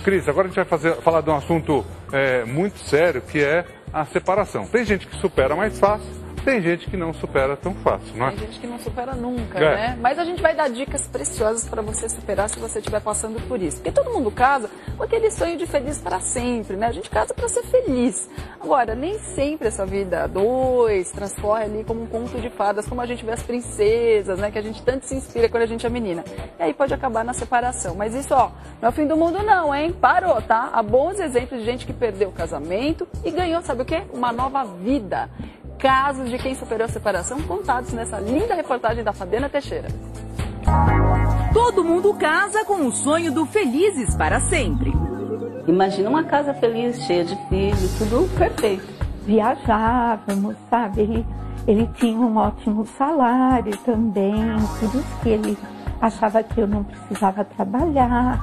Cris, agora a gente vai falar de um assunto muito sério, que é a separação. Tem gente que supera mais fácil, tem gente que não supera tão fácil, não é? Tem gente que não supera nunca, né? Mas a gente vai dar dicas preciosas para você superar se você estiver passando por isso. Porque todo mundo casa com aquele sonho de feliz para sempre, né? A gente casa para ser feliz. Agora, nem sempre essa vida a dois transcorre ali como um conto de fadas, como a gente vê as princesas, né? Que a gente tanto se inspira quando a gente é menina. E aí pode acabar na separação. Mas isso, ó, não é o fim do mundo não, hein? Parou, tá? Há bons exemplos de gente que perdeu o casamento e ganhou, sabe o quê? Uma nova vida. Casos de quem superou a separação contados nessa linda reportagem da Fabiana Teixeira. Todo mundo casa com o sonho do felizes para sempre. Imagina uma casa feliz, cheia de filhos, tudo perfeito. Viajávamos, sabe? Ele tinha um ótimo salário também, por isso que ele achava que eu não precisava trabalhar.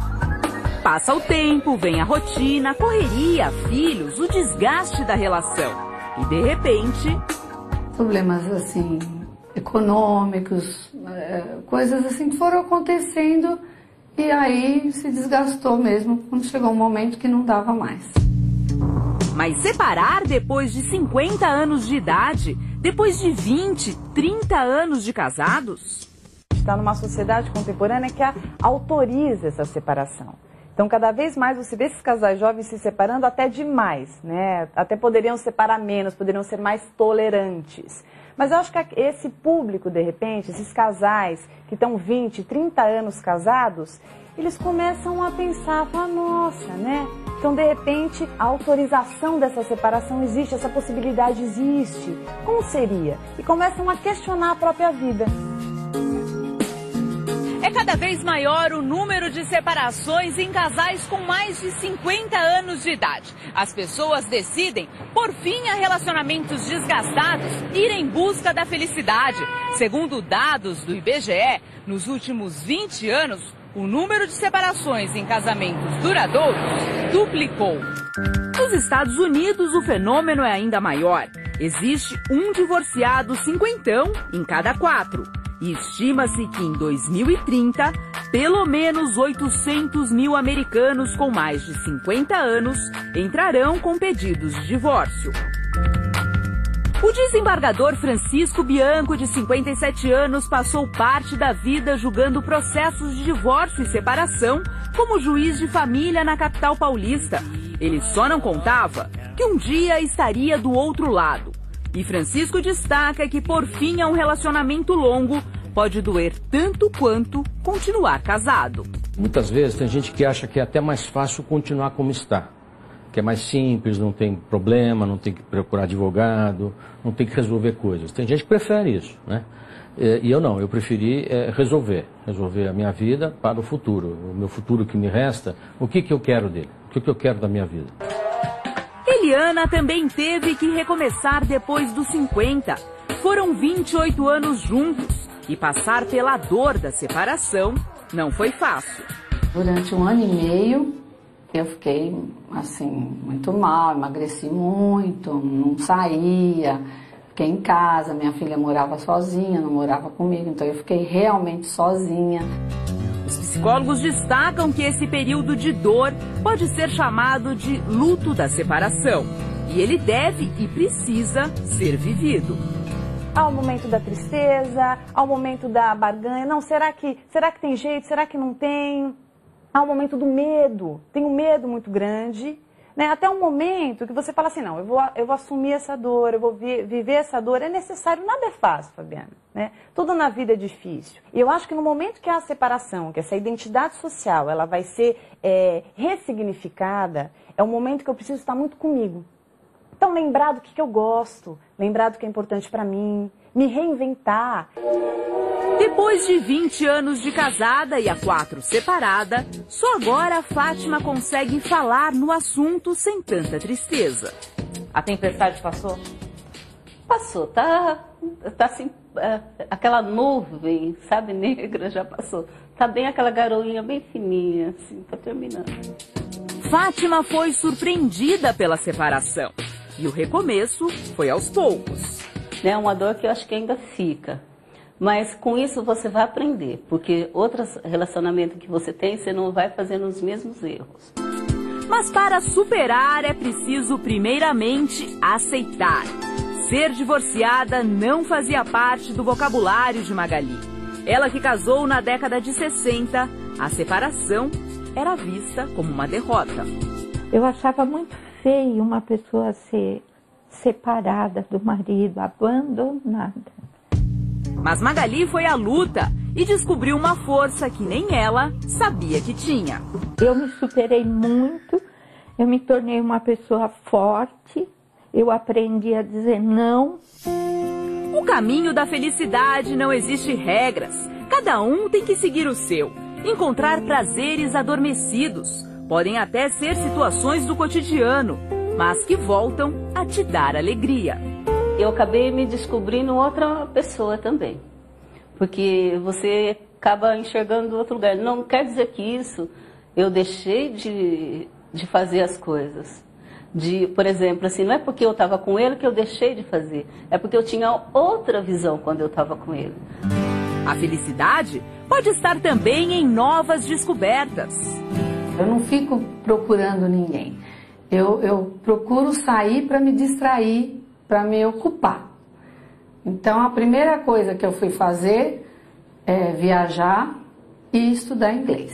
Passa o tempo, vem a rotina, a correria, filhos, o desgaste da relação. E de repente... Problemas assim, econômicos, coisas assim que foram acontecendo e aí se desgastou mesmo quando chegou um momento que não dava mais. Mas separar depois de 50 anos de idade, depois de 20, 30 anos de casados? Está numa sociedade contemporânea que autoriza essa separação. Então, cada vez mais você vê esses casais jovens se separando até demais, né? Até poderiam separar menos, poderiam ser mais tolerantes. Mas eu acho que esse público, de repente, esses casais que estão 20, 30 anos casados, eles começam a pensar, falar, nossa, né? Então, de repente, a autorização dessa separação existe, essa possibilidade existe. Como seria? E começam a questionar a própria vida. É cada vez maior o número de separações em casais com mais de 50 anos de idade. As pessoas decidem, por fim a relacionamentos desgastados, ir em busca da felicidade. Segundo dados do IBGE, nos últimos 20 anos, o número de separações em casamentos duradouros duplicou. Nos Estados Unidos, o fenômeno é ainda maior. Existe um divorciado cinquentão em cada 4. E estima-se que em 2030, pelo menos 800 mil americanos com mais de 50 anos entrarão com pedidos de divórcio. O desembargador Francisco Bianco, de 57 anos, passou parte da vida julgando processos de divórcio e separação como juiz de família na capital paulista. Ele só não contava que um dia estaria do outro lado. E Francisco destaca que, por fim, a um relacionamento longo pode doer tanto quanto continuar casado. Muitas vezes tem gente que acha que é até mais fácil continuar como está. Que é mais simples, não tem problema, não tem que procurar advogado, não tem que resolver coisas. Tem gente que prefere isso, né? E eu não, eu preferi resolver a minha vida para o futuro. O meu futuro que me resta, o que eu quero dele, o que eu quero da minha vida. Eliana também teve que recomeçar depois dos 50. Foram 28 anos juntos e passar pela dor da separação não foi fácil. Durante 1 ano e meio, eu fiquei assim, muito mal, emagreci muito, não saía, fiquei em casa, minha filha morava sozinha, não morava comigo, então eu fiquei realmente sozinha. Os psicólogos destacam que esse período de dor pode ser chamado de luto da separação. E ele deve e precisa ser vivido. Há o momento da tristeza, há o momento da barganha. Não, será que tem jeito? Será que não tem? Há o momento do medo. Tem um medo muito grande. Né? Até um momento que você fala assim, não, eu vou assumir essa dor, eu vou viver essa dor. É necessário, nada é fácil, Fabiana. Né? Tudo na vida é difícil. E eu acho que no momento que há a separação, que essa identidade social ela vai ser ressignificada, é um momento que eu preciso estar muito comigo. Então, lembrar do que eu gosto, lembrar do que é importante para mim, me reinventar. Depois de 20 anos de casada e há 4 separada, só agora a Fátima consegue falar no assunto sem tanta tristeza. A tempestade passou? Passou, tá assim, aquela nuvem, sabe, negra já passou. Tá bem aquela garoinha bem fininha, assim, tá terminando. Fátima foi surpreendida pela separação. E o recomeço foi aos poucos. É uma dor que eu acho que ainda fica. Mas com isso você vai aprender. Porque outros relacionamentos que você tem, você não vai fazendo os mesmos erros. Mas para superar é preciso primeiramente aceitar. Ser divorciada não fazia parte do vocabulário de Magali. Ela que casou na década de 60, a separação era vista como uma derrota. Eu achava muito feio uma pessoa ser separada do marido, abandonada. Mas Magali foi à luta e descobriu uma força que nem ela sabia que tinha. Eu me superei muito, eu me tornei uma pessoa forte, eu aprendi a dizer não. O caminho da felicidade não existe regras, cada um tem que seguir o seu. Encontrar prazeres adormecidos, podem até ser situações do cotidiano, mas que voltam a te dar alegria. Eu acabei me descobrindo outra pessoa também, porque você acaba enxergando outro lugar. Não quer dizer que isso eu deixei de fazer as coisas. Por exemplo, assim, não é porque eu estava com ele que eu deixei de fazer, é porque eu tinha outra visão quando eu estava com ele. A felicidade pode estar também em novas descobertas. Eu não fico procurando ninguém. Eu procuro sair para me distrair, para me ocupar. Então, a primeira coisa que eu fui fazer é viajar e estudar inglês.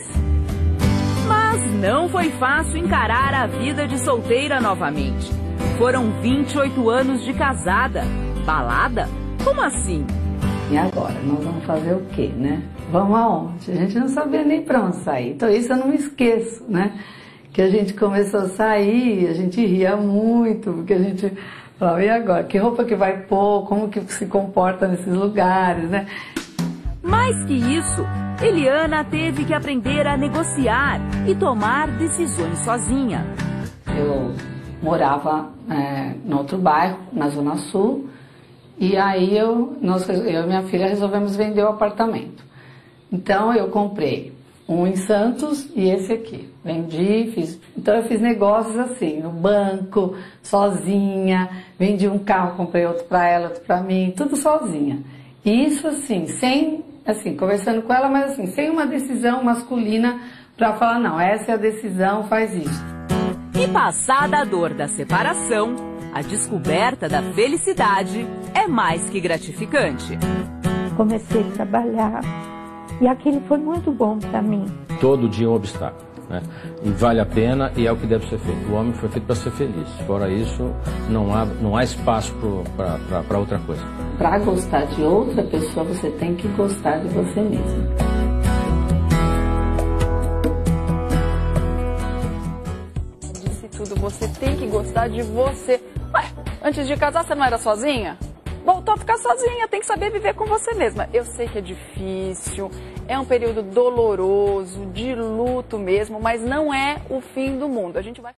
Mas não foi fácil encarar a vida de solteira novamente. Foram 28 anos de casada. Balada? Como assim? E agora? Nós vamos fazer o quê, né? Vamos aonde? A gente não sabia nem para onde sair. Então, isso eu não me esqueço, né? Que a gente começou a sair, a gente ria muito, porque a gente falava, e agora? Que roupa que vai pôr? Como que se comporta nesses lugares, né? Mais que isso, Eliana teve que aprender a negociar e tomar decisões sozinha. Eu morava em outro bairro, na Zona Sul, e aí eu e minha filha resolvemos vender o apartamento. Então eu comprei um em Santos e esse aqui. Vendi, então eu fiz negócios assim, no banco, sozinha, vendi um carro, comprei outro para ela, outro para mim, tudo sozinha. E isso assim, conversando com ela, mas assim, sem uma decisão masculina para falar, não, essa é a decisão, faz isso. E passada a dor da separação, a descoberta da felicidade é mais que gratificante. Comecei a trabalhar e aquilo foi muito bom para mim. Todo dia é um obstáculo, né? E vale a pena e é o que deve ser feito. O homem foi feito para ser feliz. Fora isso, não há espaço para outra coisa. Para gostar de outra pessoa, você tem que gostar de você mesmo. Disse tudo, você tem que gostar de você. Ué, antes de casar você não era sozinha? Voltou a ficar sozinha, tem que saber viver com você mesma. Eu sei que é difícil, é um período doloroso, de luto mesmo, mas não é o fim do mundo. A gente vai